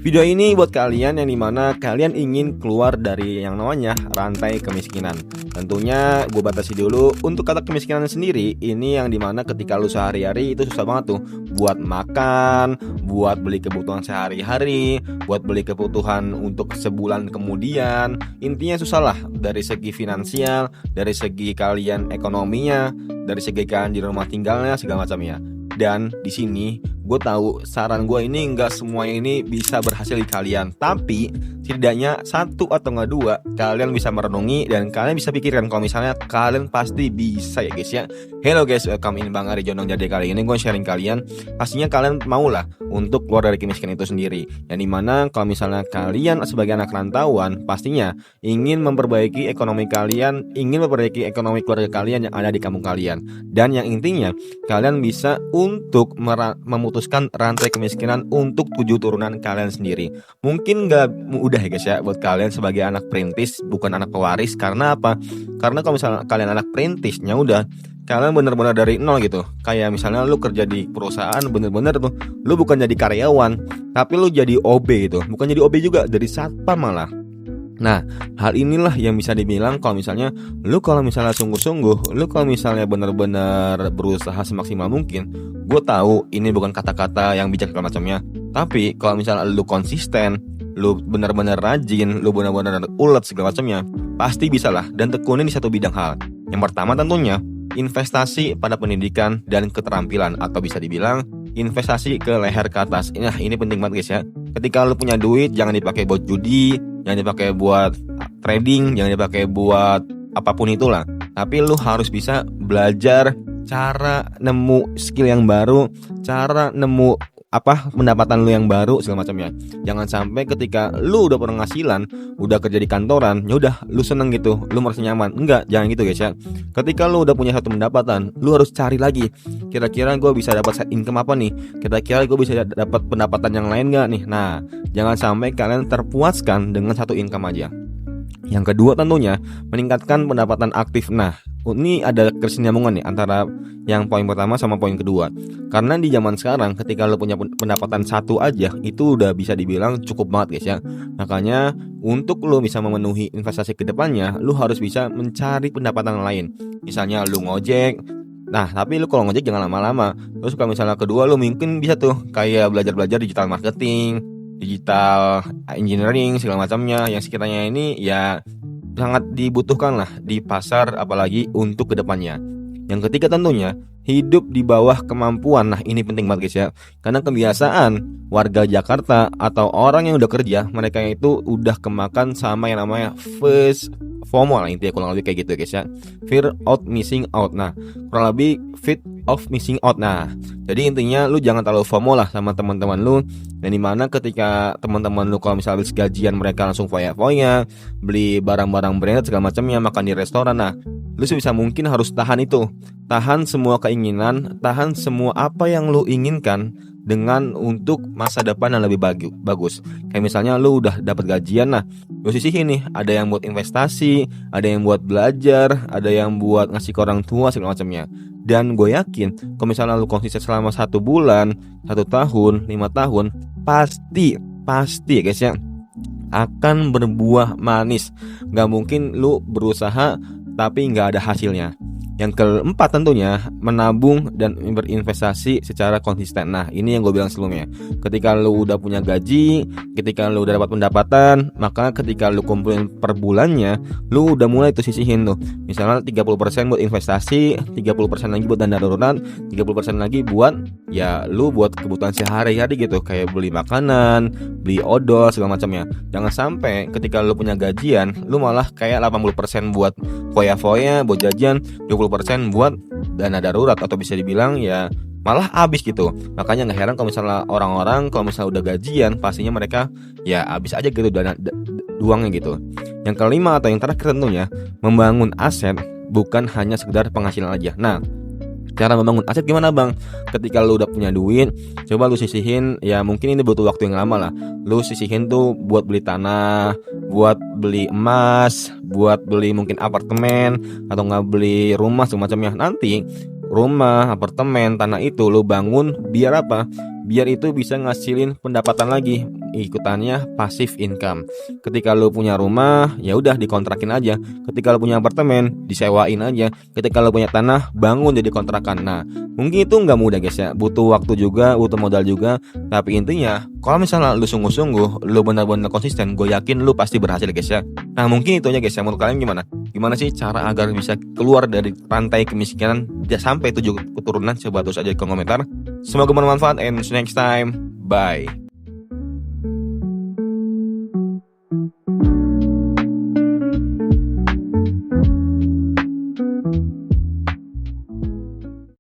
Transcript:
Video ini buat kalian yang dimana kalian ingin keluar dari yang namanya rantai kemiskinan. Tentunya gue batasi dulu untuk kata kemiskinan sendiri. Ini yang dimana ketika lu sehari-hari itu susah banget tuh buat makan, buat beli kebutuhan sehari-hari, buat beli kebutuhan untuk sebulan kemudian. Intinya susah lah dari segi finansial, dari segi kalian ekonominya, dari segi kalian di rumah tinggalnya segala macamnya. Dan di sini gue tahu saran gue ini nggak semuanya ini bisa berhasil di kalian, tapi setidaknya satu atau nggak dua kalian bisa merenungi dan kalian bisa pikirkan kalau misalnya kalian pasti bisa ya guys ya. Hello guys, welcome in Bang Ari Jondong. Jadi kali ini gue sharing kalian, pastinya kalian mau lah untuk keluar dari kemiskinan itu sendiri. Yang dimana kalau misalnya kalian sebagai anak rantauan pastinya ingin memperbaiki ekonomi kalian, ingin memperbaiki ekonomi keluarga kalian yang ada di kampung kalian, dan yang intinya kalian bisa untuk memutuskan rantai kemiskinan untuk 7 turunan kalian sendiri. Mungkin gak mudah ya guys ya buat kalian sebagai anak perintis, bukan anak pewaris. Karena apa? Karena kalau misalnya kalian anak perintisnya udah kalian bener-bener dari nol gitu. Kayak misalnya lu kerja di perusahaan bener-bener tuh lu bukan jadi karyawan, tapi lu jadi OB gitu. Bukan jadi OB juga, dari satpam malah. Nah, hal inilah yang bisa dibilang kalau misalnya lu kalau misalnya sungguh-sungguh, lu kalau misalnya benar-benar berusaha semaksimal mungkin, gue tahu ini bukan kata-kata yang bijak segala macamnya. Tapi kalau misalnya lu konsisten, lu benar-benar rajin, lu benar-benar ulet segala macamnya, pasti bisa lah dan tekunin di satu bidang hal. Yang pertama tentunya investasi pada pendidikan dan keterampilan, atau bisa dibilang investasi ke leher ke atas. Nah, ini penting banget guys ya. Ketika lu punya duit, jangan dipakai buat judi, jangan dipakai buat trading, jangan dipakai buat apapun itulah. Tapi lu harus bisa belajar cara nemu skill yang baru, cara nemu pendapatan lu yang baru segala macamnya. Jangan sampai ketika lu udah penghasilan, udah kerja di kantoran, ya udah lu seneng gitu, lu merasa nyaman. Enggak, jangan gitu guys ya. Ketika lu udah punya satu pendapatan, lu harus cari lagi. Kira-kira gue bisa dapat income apa nih? Kira-kira gue bisa dapat pendapatan yang lain gak nih? Nah, jangan sampai kalian terpuaskan dengan satu income aja. Yang kedua tentunya meningkatkan pendapatan aktif. Nah, ini ada kesinambungan nih antara yang poin pertama sama poin kedua. Karena di zaman sekarang ketika lo punya pendapatan satu aja itu udah bisa dibilang cukup banget guys ya. Makanya untuk lo bisa memenuhi investasi kedepannya, lo harus bisa mencari pendapatan lain. Misalnya lo ngojek. Nah, tapi lu kalau ngojek jangan lama-lama. Terus kalau misalnya kedua lu mungkin bisa tuh kayak belajar-belajar digital marketing, digital engineering segala macamnya yang sekiranya ini ya sangat dibutuhkan lah di pasar, apalagi untuk kedepannya. Yang ketiga tentunya hidup di bawah kemampuan. Nah, ini penting banget guys ya. Karena kebiasaan warga Jakarta atau orang yang udah kerja, mereka itu udah kemakan sama yang namanya FOMO lah, intinya kurang lebih kayak gitu guys ya. Fear of missing out. Nah, kurang lebih fear of missing out. Nah, jadi intinya lu jangan terlalu FOMO lah sama teman-teman lu. Dan dimana ketika teman-teman lu kalau misalnya habis gajian mereka langsung foya-foya, beli barang-barang branded segala macamnya, makan di restoran. Nah, lu sebisa mungkin harus tahan itu. Tahan semua keinginan, tahan semua apa yang lu inginkan dengan untuk masa depan yang lebih bagus. Kayak misalnya lu udah dapat gajian, nah lu sisihin nih, ada yang buat investasi, ada yang buat belajar, ada yang buat ngasih ke orang tua segala macamnya. Dan gue yakin kalau misalnya lu konsisten selama 1 bulan, 1 tahun, 5 tahun, pasti ya guys ya, akan berbuah manis. Gak mungkin lu berusaha tapi gak ada hasilnya. Yang keempat tentunya menabung dan berinvestasi secara konsisten. Nah, ini yang gue bilang sebelumnya. Ketika lu udah punya gaji, ketika lu udah dapat pendapatan, maka ketika lu kumpulin per bulannya, lu udah mulai tuh sisihin tuh. Misalnya 30% buat investasi, 30% lagi buat dana darurat, 30% lagi buat ya lu buat kebutuhan sehari-hari gitu, kayak beli makanan, beli odol segala macamnya. Jangan sampai ketika lu punya gajian, lu malah kayak 80% buat foya-foya, buat jajan, 20% buat dana darurat, atau bisa dibilang ya malah habis gitu. Makanya gak heran kalau misalnya orang-orang kalau misalnya udah gajian, pastinya mereka ya habis aja gitu dana uangnya gitu. Yang kelima atau yang terakhir tentunya membangun aset, bukan hanya sekedar penghasilan aja. Nah, cara membangun aset gimana bang? Ketika lu udah punya duit, coba lu sisihin. Ya mungkin ini butuh waktu yang lama lah. Lu sisihin tuh buat beli tanah, buat beli emas, buat beli mungkin apartemen, atau nggak beli rumah semacamnya. Nanti rumah, apartemen, tanah itu lu bangun biar apa? Biar itu bisa ngasilin pendapatan lagi. ikutannya passive income. Ketika lu punya rumah, ya udah dikontrakin aja. Ketika lu punya apartemen, disewain aja. Ketika lu punya tanah, bangun jadi kontrakan. Nah, mungkin itu nggak mudah guys ya, butuh waktu juga, butuh modal juga. Tapi intinya, kalau misalnya lu sungguh-sungguh, lu benar-benar konsisten, gue yakin lu pasti berhasil guys ya. Nah, mungkin itu aja guys ya. Menurut kalian gimana? Gimana sih cara agar bisa keluar dari rantai kemiskinan sampai 7 keturunan? Coba tulis aja di kolom komentar. Semoga bermanfaat and see you next time. Bye.